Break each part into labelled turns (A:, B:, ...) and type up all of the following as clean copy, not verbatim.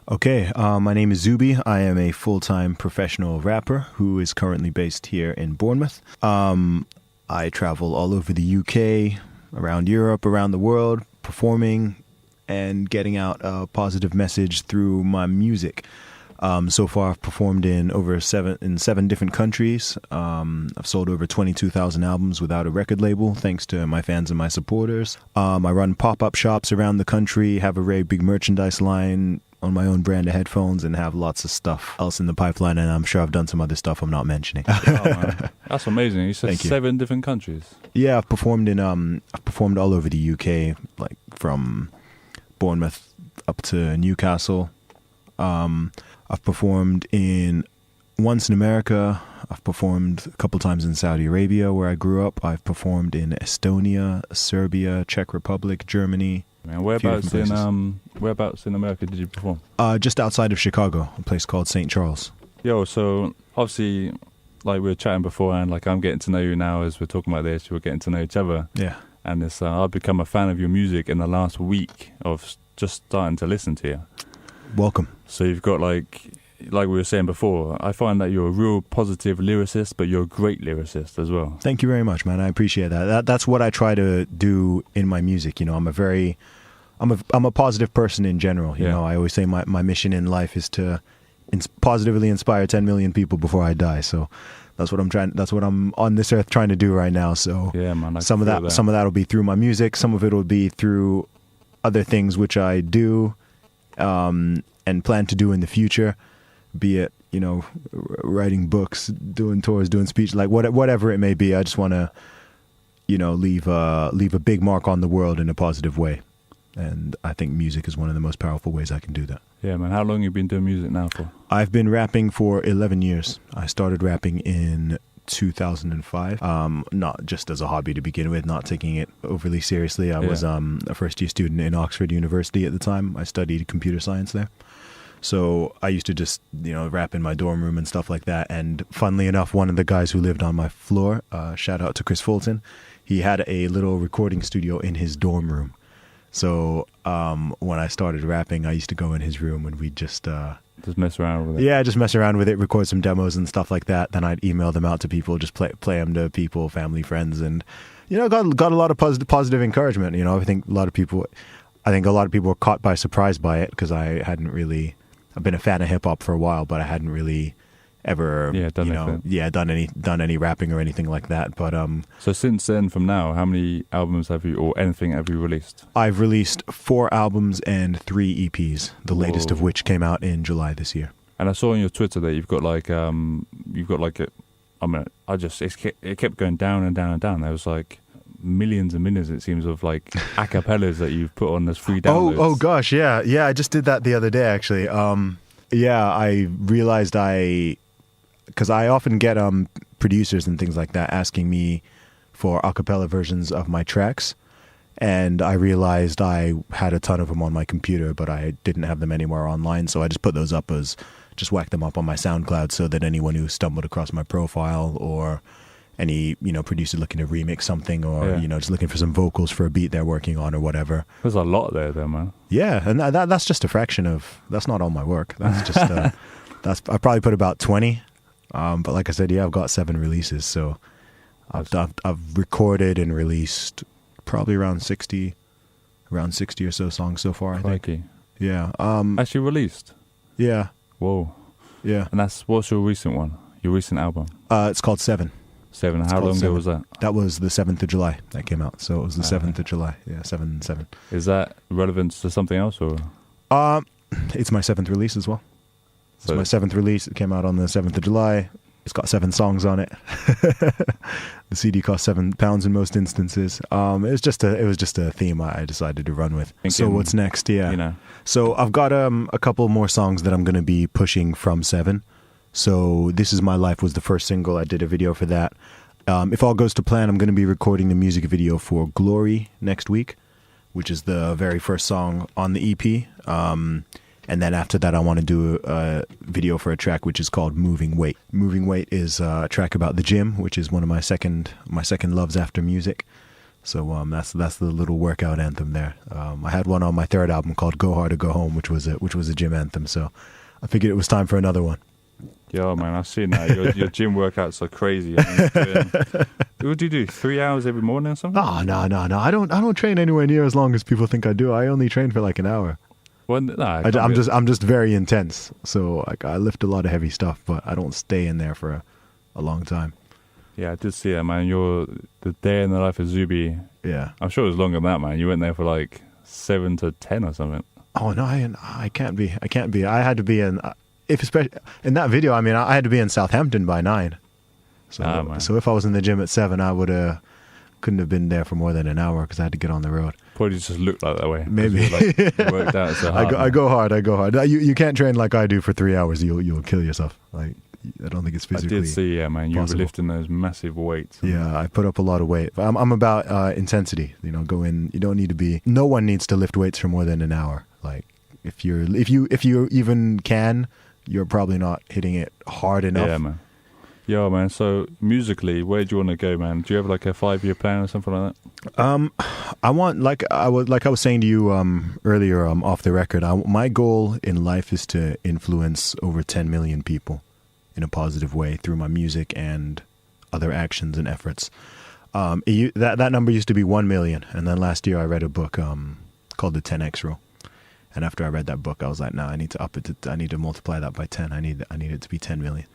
A: Okay, my name is Zuby. I am a full-time professional rapper who is currently based here in Bournemouth. I travel all over the UK, around Europe, around the world, performing and getting out a positive message through my music. So far, I've performed in seven different countries. I've sold over 22,000 albums without a record label, thanks to my fans and my supporters. I run pop-up shops around the country, have a very big merchandise line on my own brand of headphones, and have lots of stuff else in the pipeline, and I'm sure I've done some other stuff I'm not mentioning.
B: Oh, man. That's amazing. You said
A: Thank you.
B: 7 different countries.
A: Yeah, I've performed all over the UK, like from Bournemouth up to Newcastle. I've performed once in America. I've performed a couple times in Saudi Arabia, where I grew up. I've performed in Estonia, Serbia, Czech Republic, Germany.
B: Man, whereabouts in America did you perform?
A: Just outside of Chicago, a place called St. Charles.
B: Yo, so obviously, like we were chatting beforehand, like I'm getting to know you now as we're talking about this. We're getting to know each other.
A: Yeah.
B: And I've become a fan of your music in the last week of just starting to listen to you.
A: Welcome.
B: So you've got like we were saying before, I find that you're a real positive lyricist, but you're a great lyricist as well.
A: Thank you very much, man. I appreciate that. That's what I try to do in my music. You know, I'm a positive person in general. You know, I always say my mission in life is to positively inspire 10 million people before I die. So that's what I'm on this earth trying to do right now. So
B: yeah, man,
A: some of that will be through my music. Some of it will be through other things which I do and plan to do in the future. Be it, you know, writing books, doing tours, doing speech, like whatever it may be. I just want to, you know, leave a big mark on the world in a positive way. And I think music is one of the most powerful ways I can do that.
B: Yeah, man. How long have you been doing music now for?
A: I've been rapping for 11 years. I started rapping in 2005. Not just as a hobby to begin with, not taking it overly seriously. I was a first-year student in Oxford University at the time. I studied computer science there. So I used to just, you know, rap in my dorm room and stuff like that. And funnily enough, one of the guys who lived on my floor, shout out to Chris Fulton, he had a little recording studio in his dorm room. So when I started rapping, I used to go in his room and we'd just
B: mess around with it.
A: Yeah, just mess around with it, record some demos and stuff like that. Then I'd email them out to people, just play them to people, family, friends, and, you know, got a lot of positive encouragement. You know, I think a lot of people were caught by surprise by it, because I've been a fan of hip hop for a while, but I hadn't really ever done any rapping or anything like that. But
B: so since then, from now, how many albums have you released? I've
A: released 4 albums and 3 EPs, the latest of which came out in July this year.
B: And I saw on your Twitter that you've got it kept going down and down and down. There was like millions and millions, it seems, of like acapellas that you've put on as free downloads.
A: Oh gosh, yeah, I just did that the other day actually. I realized because I often get producers and things like that asking me for acapella versions of my tracks, and I realized I had a ton of them on my computer, but I didn't have them anywhere online, so I just put those up just whacked them up on my SoundCloud, so that anyone who stumbled across my profile, or any, you know, producer looking to remix something, or you know, just looking for some vocals for a beat they're working on or whatever.
B: There's a lot there though, man.
A: Yeah, and that's just a fraction of. That's not all my work. That's just I probably put about 20. But like I said, I've got 7 releases, so I've recorded and released probably around 60 or so songs so far. I think. Yeah.
B: Actually released.
A: Yeah.
B: Whoa.
A: Yeah.
B: And what's your recent one? Your recent album?
A: It's called 7.
B: 7. How long ago was that?
A: That was the 7th of July that came out. So it was the 7th of July. Yeah, 7/7.
B: Is that relevant to something else, or?
A: It's my 7th release as well. It's my 7th release. It came out on the 7th of July. It's got 7 songs on it. The CD cost £7 in most instances. It was just a theme I decided to run with. So what's next? Yeah.
B: You know.
A: So I've got a couple more songs that I'm going to be pushing from 7. So This Is My Life was the first single. I did a video for that. If all goes to plan, I'm going to be recording the music video for Glory next week, which is the very first song on the EP. And then after that, I want to do a video for a track which is called Moving Weight. Moving Weight is a track about the gym, which is one of my second loves after music. So that's the little workout anthem there. I had one on my third album called "Go Hard or Go Home," which was a gym anthem. So I figured it was time for another one.
B: Yeah, man, I've seen that. Your gym workouts are crazy. What do you do? 3 hours every morning or something?
A: Oh, no. I don't train anywhere near as long as people think I do. I only train for like an hour.
B: Well, nah,
A: I'm just very intense. So like I lift a lot of heavy stuff, but I don't stay in there for a long time.
B: Yeah, I did see it, man. The day in the life of Zuby.
A: Yeah,
B: I'm sure it was longer than that, man. You went there for like 7 to 10 or something.
A: Oh no, I can't be. I had to be especially in that video. I mean, I had to be in Southampton by 9. So if I was in the gym at 7, I couldn't have been there for more than an hour because I had to get on the road.
B: Probably just looked like that way.
A: Maybe
B: you worked out so hard.
A: I go hard. You can't train like I do for 3 hours. You'll kill yourself. Like I don't think it's physically.
B: I did see, yeah, man. You were lifting those massive weights.
A: Yeah, I put up a lot of weight. I'm about intensity. Go in. You don't need to be. No one needs to lift weights for more than an hour. Like if you even can, you're probably not hitting it hard enough.
B: Yeah, man. Yeah, man. So musically, where do you want to go, man? Do you have like a 5-year plan or something like that?
A: I want like I was saying to you earlier off the record. My goal in life is to influence over 10 million people in a positive way through my music and other actions and efforts. That number used to be 1 million, and then last year I read a book called The 10X Rule. And after I read that book, I was like, no, I need to up it. I need to multiply that by 10. I need it to be 10 million.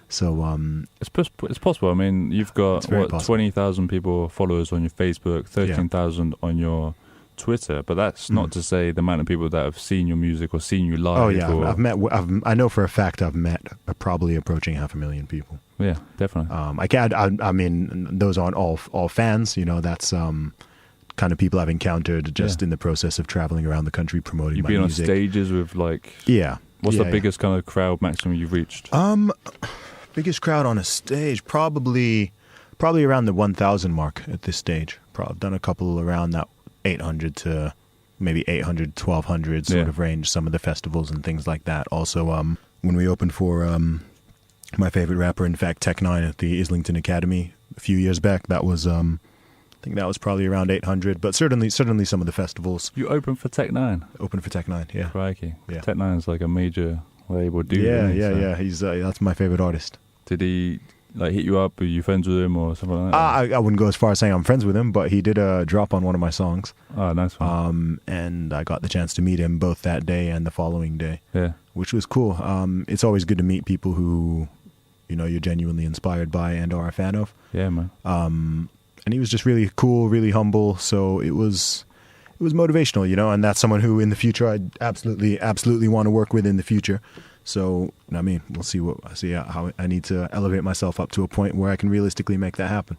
A: So
B: it's possible. I mean, you've got 20,000 people followers on your Facebook, 13,000 on your Twitter, but that's not to say the amount of people that have seen your music or seen you live.
A: Oh yeah, I know for a fact I've met probably approaching 500,000 people.
B: Yeah, definitely.
A: I mean, those aren't all fans. That's kind of people I've encountered just in the process of traveling around the country promoting my music.
B: You've been on stages with like.
A: Yeah.
B: What's the biggest kind of crowd maximum you've reached?
A: Biggest crowd on a stage, probably around the 1,000 mark at this stage. I've done a couple around that 800 to maybe 800, 1,200 sort of range, some of the festivals and things like that. Also, when we opened for my favorite rapper, in fact, Tech9 at the Islington Academy a few years back, that was, I think that was probably around 800, but certainly some of the festivals.
B: You opened for Tech9?
A: Opened for Tech9, yeah.
B: Crikey.
A: Yeah.
B: Tech9 is like a major label dude.
A: Yeah. He's that's my favorite artist.
B: Did he like hit you up? Are you friends with him or something like that?
A: I wouldn't go as far as saying I'm friends with him, but he did a drop on one of my songs.
B: Oh, nice one.
A: And I got the chance to meet him both that day and the following day.
B: Yeah.
A: Which was cool. It's always good to meet people who, you're genuinely inspired by and are a fan of.
B: Yeah, man.
A: And he was just really cool, really humble. So it was motivational, and that's someone who in the future I'd absolutely want to work with in the future. So, I mean, we'll see how I need to elevate myself up to a point where I can realistically make that happen.